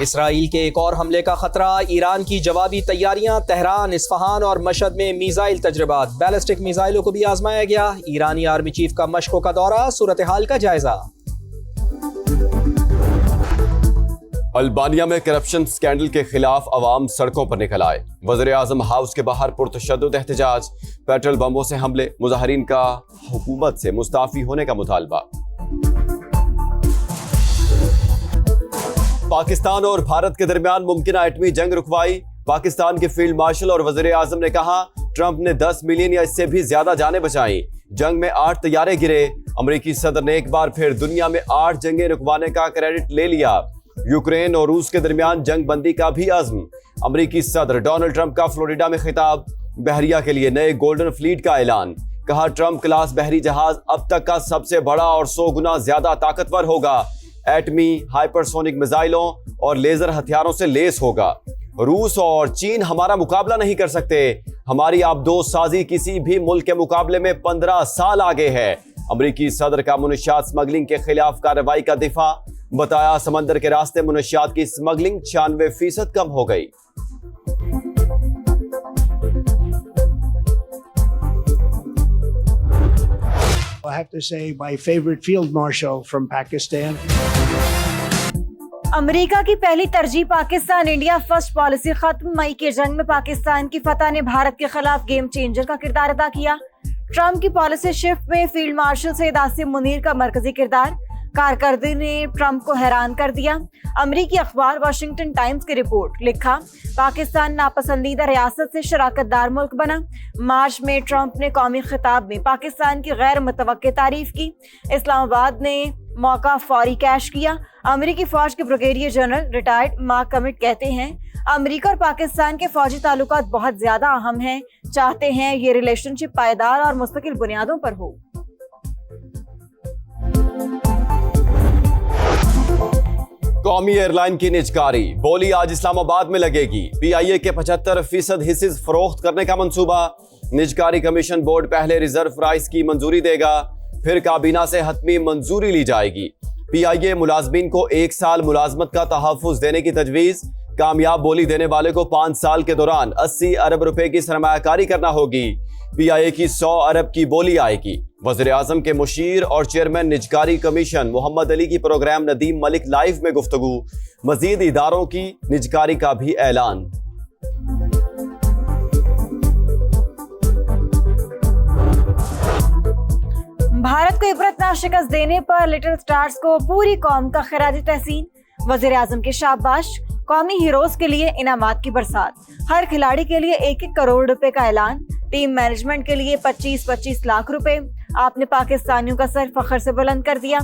Israel के एक और हमले का खतरा, ईरान की जवाबी तैयारियां, तेहरान, इस्फहान और मशहद में मिसाइल तजर्बात, बैलिस्टिक मिसाइलों को भी आजमाया गया। ईरानी आर्मी चीफ का मशकों का दौरा, सूरत हाल का जायजा। अल्बानिया में करप्शन स्कैंडल के खिलाफ अवाम सड़कों पर निकल आए। वज़ीर आज़म हाउस के बाहर पुरतशद्दुद एहतजाज, पेट्रोल बमों से हमले, मुजाहिरीन का हुकूमत से मुस्ताफी होने का मुतालबा। पाकिस्तान और भारत के दरमियान मुमकिन एटमी जंग रुकवाई। पाकिस्तान के फील्ड मार्शल और वज़ीर आज़म ने कहा, ट्रंप ने 10 मिलियन या इससे भी ज्यादा जानें बचाई। जंग में 8 तैयारे गिरे। अमेरिकी सदर ने एक बार फिर दुनिया में 8 जंगें रुकवाने का क्रेडिट ले लिया। यूक्रेन और रूस के दरमियान जंग बंदी का भी अज़्म। अमेरिकी सदर डोनाल्ड ट्रंप का फ्लोरिडा में खिताब। बहरिया के लिए नए गोल्डन फ्लीट का ऐलान। कहा, ट्रंप क्लास बहरी जहाज अब तक का सबसे बड़ा और 100 गुना ज्यादा ताकतवर होगा। एटमी, हाइपरसोनिक मिसाइलों और लेजर हथियारों से लेस होगा। रूस और चीन हमारा मुकाबला नहीं कर सकते। हमारी आबदोज साजी किसी भी मुल्क के मुकाबले में 15 साल आगे है। अमेरिकी सदर का मुनशियात स्मगलिंग के खिलाफ कार्रवाई का दिफा। बताया, समंदर के रास्ते मुनशियात की स्मगलिंग 96% कम हो गई। I have to say my favorite field marshal from Pakistan. America की पहली तरजीह पाकिस्तान इंडिया फर्स्ट पॉलिसी खत्म। मई के जंग में पाकिस्तान की फतह ने भारत के खिलाफ गेम चेंजर का किरदार अदा किया। ट्रंप की पॉलिसी शिफ्ट में फील्ड मार्शल सैयद आसिम मुनीर का मरकजी किरदार। कारकर्दगी ने ट्रंप को हैरान कर दिया। अमेरिकी अखबार वाशिंगटन टाइम्स की रिपोर्ट। लिखा, पाकिस्तान नापसंदीदा रियासत से शराकतदार मुल्क बना। मार्च में ट्रंप ने कौमी खिताब में पाकिस्तान की गैर मुतवक्के तारीफ की। इस्लामाबाद ने मौका फौरी कैश किया। अमेरिकी फौज के brigadier general retired mark commit कहते हैं, अमेरिका और पाकिस्तान के फौजी ताल्लुकात बहुत ज्यादा अहम हैं। चाहते हैं ये रिलेशनशिप पायदार और मुस्तकिल बुनियादों पर हो। कौमी एयरलाइन की निजकारी बोली आज इस्लामाबाद में लगेगी। PIA के 75% हिस्से फरोख्त करने का मंसूबा। निजकारी कमीशन बोर्ड पहले रिजर्व प्राइस की मंजूरी देगा, फिर काबीना से हतमी मंजूरी ली जाएगी। PIA मुलाजमीन को 1 साल मुलाजमत का तहफ़्फ़ुज़ देने की तजवीज़। कामयाब बोली देने वाले को 5 साल के दौरान 80 अरब रुपए की सरमायाकारी करना होगी। PIA की 100 अरब की बोली आएगी। वज़ीर आज़म के मुशीर और चेयरमैन निजकारी कमीशन मोहम्मद अली की प्रोग्राम नदीम मलिक लाइव में गुफ्तगू। मजीद इदारों की निजकारी का भी ऐलान। भारत को इबरतनाक शिकस्त देने पर लिटिल स्टार्स को पूरी कौम का खिराज तहसीन। वज़ीर आज़म के शाबाश। कौमी हीरोज के लिए इनामात की बरसात। हर खिलाड़ी के लिए 1-1 करोड़ रुपए का ऐलान। टीम मैनेजमेंट के लिए 25-25 लाख रुपए। आपने पाकिस्तानियों का सर फख्र से बुलंद कर दिया।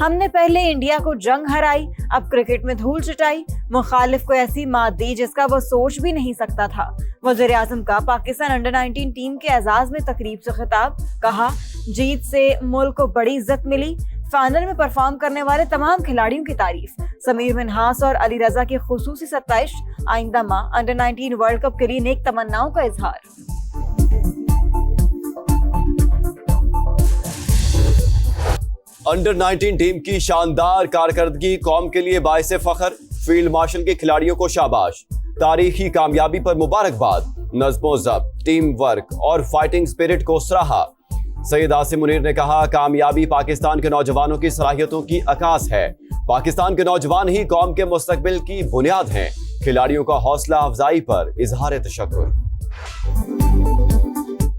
हमने पहले इंडिया को जंग हराई, अब क्रिकेट में धूल चटाई। मुखालिफ को ऐसी मात दी जिसका वो सोच भी नहीं सकता था। वज़ीर आज़म का पाकिस्तान अंडर 19 टीम के एजाज में तकरीब से खिताब। कहा, जीत से मुल्क को बड़ी इज्जत मिली। फाइनल में परफॉर्म करने वाले तमाम खिलाड़ियों की तारीफ। समीर मिन्हास और अली रजा की खुसूसी सत्ताइश। आइंदा माह अंडर 19 वर्ल्ड कप के लिए नेक तमन्नाओं का इजहार। अंडर 19 टीम की शानदार कारकर्दगी कौम के लिए बाइसे फख्र। फील्ड मार्शल के खिलाड़ियों को शाबाश। तारीखी कामयाबी पर मुबारकबाद। नज़्मो ज़ब्त, टीम वर्क और फाइटिंग स्पिरिट को सराहा। सैयद आसिम मुनीर ने कहा, कामयाबी पाकिस्तान के नौजवानों की सलाहियतों की अकास है। पाकिस्तान के नौजवान ही कौम के मुस्तकबिल की बुनियाद हैं। खिलाड़ियों का हौसला अफजाई पर इजहार तशक्कुर।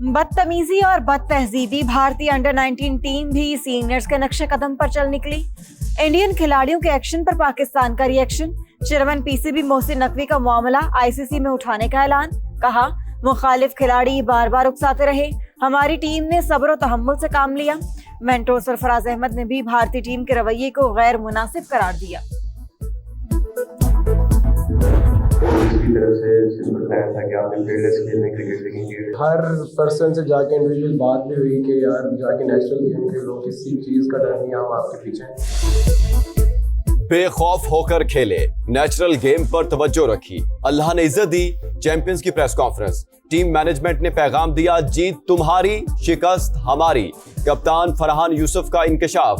बदतमीजी और बदतहजीबी भारतीय अंडर 19 टीम भी सीनियर्स के नक्शे कदम पर चल निकली। इंडियन खिलाड़ियों के एक्शन पर पाकिस्तान का reaction. Chairman PCB Mohsin Naqvi का मामला ICC में उठाने का ऐलान। कहा, मुखालिफ खिलाड़ी बार बार उकसाते रहे, हमारी टीम ने सब्र और तहम्मुल से काम लिया। मेंटोर सरफराज अहमद ने भी भारतीय टीम के रवैये को गैर मुनासिब करार दिया। हर पर्सन से जाके इंडिविजुअल बात भी हुई कि यार जाके नेशनल गेम खेलो, किसी चीज का डर नहीं, हम आपके पीछे हैं। बेखौफ होकर खेले, नेचुरल गेम पर तवज्जो रखी, अल्लाह ने इज्जत दी। चैंपियंस की प्रेस कॉन्फ्रेंस। टीम मैनेजमेंट ने पैगाम दिया, जीत तुम्हारी, शिकस्त हमारी। कप्तान फरहान यूसुफ का इंकशाफ।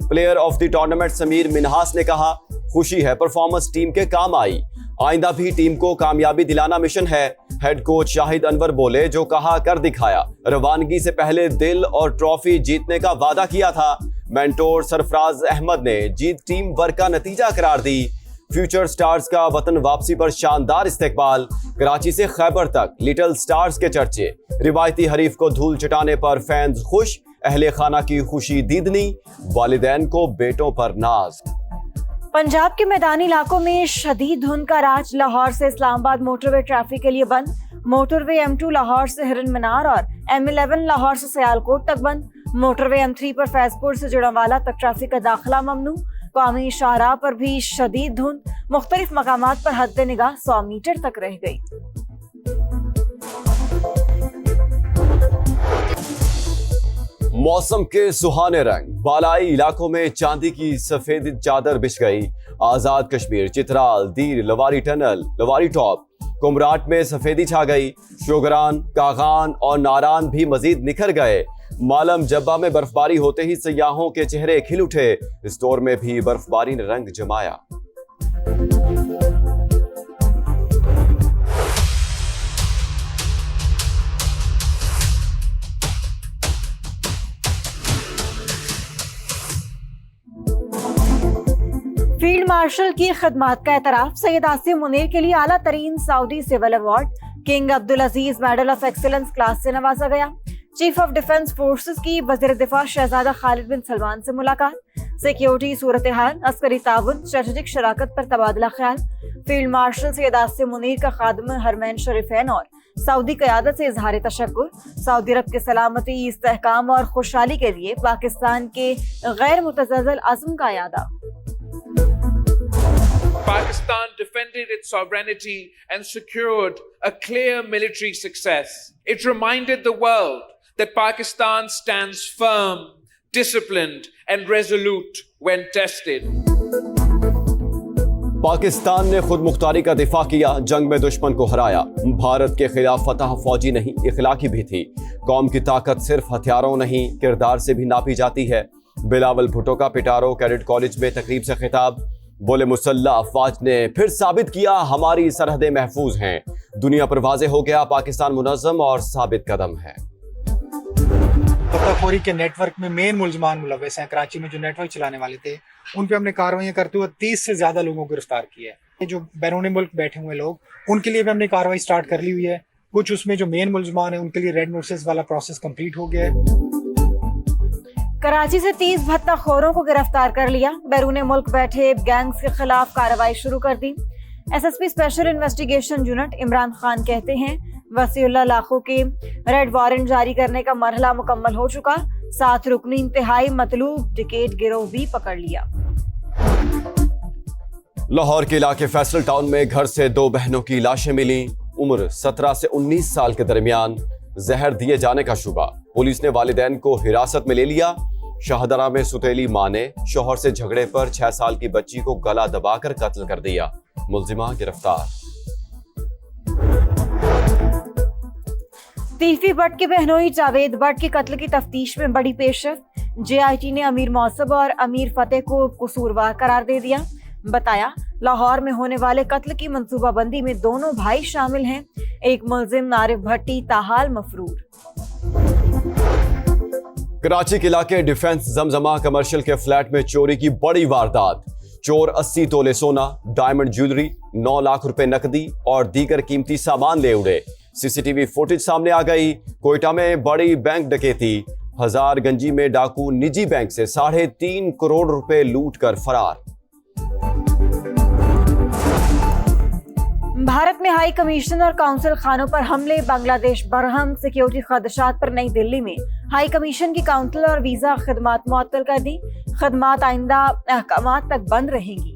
Player of the tournament Sameer Minhas ने कहा, खुशी है परफॉर्मेंस टीम के काम आई, आइंदा भी टीम को कामयाबी दिलाना मिशन है। हेड कोच शाहिद अनवर बोले, जो कहा कर दिखाया। रवानगी से पहले दिल और ट्रॉफी जीतने का वादा किया था। मेंटोर सरफराज अहमद ने जीत टीम वर्क का नतीजा करार दी। फ्यूचर स्टार्स का वतन वापसी पर शानदार इस्तेकबाल। कराची से खैबर तक लिटिल स्टार्स के चर्चे। रिवायती हरीफ को धूल चटाने पर फैंस खुश, अहले खाना की खुशी दीदनी, वालिदैन को बेटों पर नाज। पंजाब के मैदानी इलाकों में शदीद धुंध का राज। लाहौर से इस्लामाबाद मोटरवे ट्रैफिक के लिए बंद। मोटरवे M2 लाहौर से हिरन मीनार और M11 लाहौर से सियालकोट तक बंद। मोटरवे M3 पर फैजपुर से जुड़ावाला तक ट्रैफिक का दाखिला ममनू। कौमी शाहराह पर भी शदीद धुंध, मुख्तलिफ मकामात पर हद निगाह 100 मीटर तक रह गई। मौसम के सुहाने रंग, बालाई इलाकों में चांदी की सफेद चादर बिछ गई। आजाद कश्मीर, चित्राल, दीर, लवारी टनल, लवारी टॉप, कुमराट में सफेदी छा गई। शोगरान, कागान और नारान भी मजीद निखर गए। मालम जब्बा में बर्फबारी होते ही सयाहों के चेहरे खिल उठे। स्टोर में भी बर्फबारी ने रंग जमाया। फील्ड मार्शल की खिदमत का एतराफ। सैयद आसिम मुनीर के लिए आला तरीन Saudi civil award King Abdul Aziz medal of excellence class से नवाजा गया। चीफ ऑफ डिफेंस फोर्सेस की वज़ीर दिफा शहजादा खालिद बिन सलमान से मुलाकात। सिक्योरिटी सूरत हाल, अस्करी ताउन, स्ट्रेटेजिक शराकत पर तबादला ख्याल। फील्ड मार्शल सैयद आसिम मुनीर का खादिम हरमैन शरीफैन और सऊदी क़यादत से इजहार तशक्कुर। सऊदी अरब के सलामती, इस्तेहकाम और खुशहाली के लिए पाकिस्तान के गैर मुतज़ल्ज़ल अज़्म का यादा। Pakistan defended its sovereignty and secured a clear military success. It reminded the world that Pakistan stands firm, disciplined, and resolute when tested. Pakistan ने खुद मुख्तारी का दिफा किया, जंग में दुश्मन को हराया। भारत के खिलाफ फतह फौजी नहीं, इखलाकी भी थी। कौम की ताकत सिर्फ हथियारों नहीं, किरदार से भी नापी जाती है। बिलावल भुट्टो का पिटारो कैडेट कॉलेज में तकरीब से खिताब। बोले, मुसल्लह अफवाज ने फिर साबित किया हमारी सरहदें महफूज हैं। दुनिया पर वाज़े हो गया पाकिस्तान मुनज़्ज़म और साबित कदम है। पत्ताखोरी के नेटवर्क में मेन मुलजमान मुलव्वस हैं। कराची में जो नेटवर्क चलाने वाले थे, उन पे हमने कार्रवाइयाँ करते हुए 30 से ज्यादा लोगों को गिरफ्तार किया है। जो बैरून मुल्क बैठे हुए लोग, उनके लिए भी हमने कार्रवाई स्टार्ट कर ली हुई है। कुछ उसमें जो मेन मुलजमान है, उनके लिए रेड नोटिस वाला प्रोसेस कंप्लीट हो गया है। कराची से 30 भत्ताखोरों को गिरफ्तार कर लिया। बैरून मुल्क बैठे गैंग्स के खिलाफ कार्रवाई शुरू कर दी। SSP special investigation unit Imran Khan कहते हैं, वसीउल्लाह लाखों के रेड वारंट जारी करने का मरहला मुकम्मल हो चुका। 7 रुकनी इंतहाई मतलूब टिकट गिरोह भी पकड़ लिया। लाहौर के इलाके फैसल टाउन में घर से 2 बहनों की लाशें मिली। उम्र 17 से 19 साल के दरमियान। जहर दिए जाने का शुबा। पुलिस ने वालिदैन को हिरासत में ले लिया। शाहदरा में सुतेली मां ने शौहर से झगड़े पर 6 साल की बच्ची को गला दबाकर कत्ल कर दिया। मुलजिमा गिरफ्तार। तीफी भट्ट के बहनोई जावेद भट्ट के कत्ल की तफ्तीश में बड़ी पेशरफ। JIT ने अमीर मौसब और अमीर फतेह को कसूरवार करार दे दिया। बताया, लाहौर में होने वाले कत्ल की मंसूबाबंदी में दोनों भाई शामिल हैं। एक मुलजिम नारिफ भट्टी ताहाल मफरूर। कराची के इलाके डिफेंस जमजमा कमर्शियल के फ्लैट में चोरी की बड़ी वारदात। चोर 80 तोले सोना, डायमंड ज्वेलरी, 9 लाख रुपए नकदी और दीगर कीमती सामान ले उड़े। CCTV फुटेज सामने आ गई। कोयटा में बड़ी बैंक डकैती। हजारगंजी में डाकू निजी बैंक से 3.5 करोड़ रुपए लूट कर फरार। भारत में हाई कमीशन और काउंसिल खानों पर हमले। बांग्लादेश बरहम। सिक्योरिटी खदशात पर नई दिल्ली में हाई कमीशन की काउंसिल और वीजा खदमात मुअत्तल कर दी। खदमात आइंदा अहकामात तक बंद रहेंगी।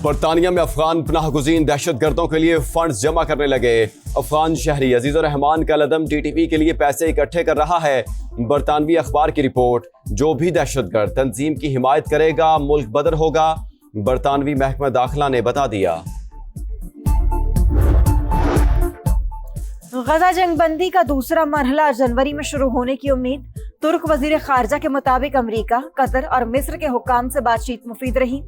बरतानिया में अफगान पनाहगुज़ीन दहशतगर्दों के लिए फंड्स जमा करने लगे। अफगान शहरी अजीजुर रहमान का लदम TTP के लिए पैसे इकट्ठे कर रहा है। बरतानवी अखबार की रिपोर्ट। जो भी दहशतगर्द तंजीम की हिमायत करेगा, मुल्क बदर होगा। बरतानवी महकमा दाखिला ने बता दिया। गजा जंगबंदी का दूसरा मरहला जनवरी में शुरू होने की उम्मीद। तुर्क वजीर खारजा के मुताबिक अमेरिका, कतर और मिस्र के हुक्काम से बातचीत मुफीद रही।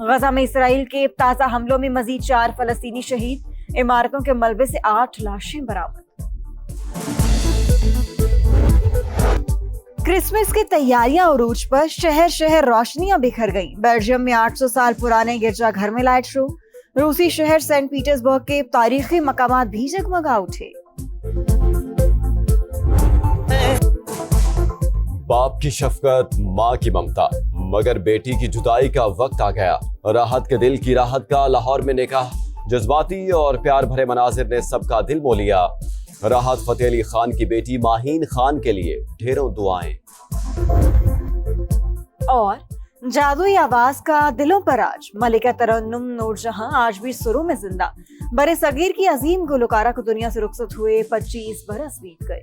गजा में इसराइल के ताज़ा हमलों में मजीद 4 फलस्तीनी शहीद, इमारतों के मलबे से 8 लाशें बरामद। क्रिसमस की तैयारियां उरूज पर, शहर शहर रोशनियां बिखर गईं। बेल्जियम में 800 साल पुराने गिरजाघर में लाइट शो। रूसी शहर सेंट पीटर्सबर्ग के तारीखी मकामात भी जगमगा उठे। बाप की शफकत, माँ की ममता, मगर बेटी की जुदाई का वक्त आ गया। राहत के दिल की राहत का लाहौर में निकाह, जज्बाती और प्यार भरे मनाजिर ने सबका दिल मोह लिया। राहत फतेह अली खान की बेटी माहीन खान के लिए ढेरों दुआएं। और जादुई आवाज का दिलों पर राज, मलिका तरन्नुम नूरजहां आज भी सुरों में जिंदा। बरे सगीर की अजीम गुलकारा को दुनिया से रुखसत हुए 25 बरस बीत गए।